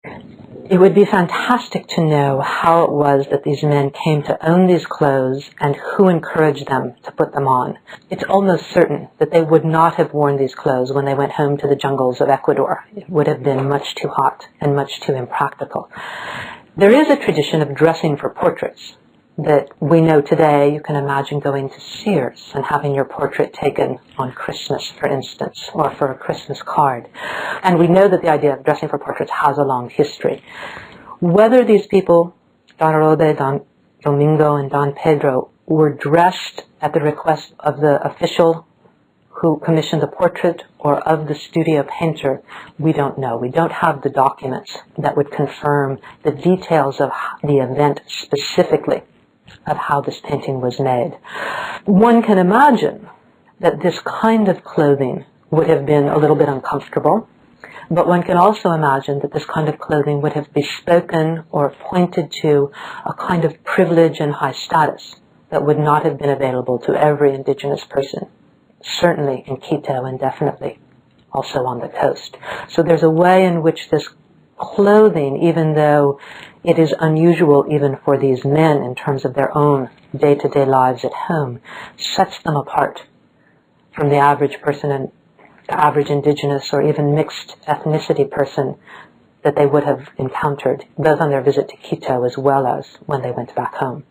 It would be fantastic to know how it was that these men came to own these clothes and who encouraged them to put them on. It's almost certain that they would not have worn these clothes when they went home to the jungles of Ecuador. It would have been much too hot and much too impractical. There is a tradition of dressing for portraits that we know today. You can imagine going to Sears and having your portrait taken on Christmas, for instance, or for a Christmas card. And we know that the idea of dressing for portraits has a long history. Whether these people, Don Rode, Don Domingo, and Don Pedro, were dressed at the request of the official who commissioned the portrait or of the studio painter, we don't know. We don't have the documents that would confirm the details of the event specifically of how this painting was made. One can imagine that this kind of clothing would have been a little bit uncomfortable, but one can also imagine that this kind of clothing would have bespoken or pointed to a kind of privilege and high status that would not have been available to every indigenous person, certainly in Quito and definitely also on the coast. So there's a way in which this clothing, even though it is unusual even for these men in terms of their own day-to-day lives at home, sets them apart from the average person and the average indigenous or even mixed ethnicity person that they would have encountered, both on their visit to Quito as well as when they went back home.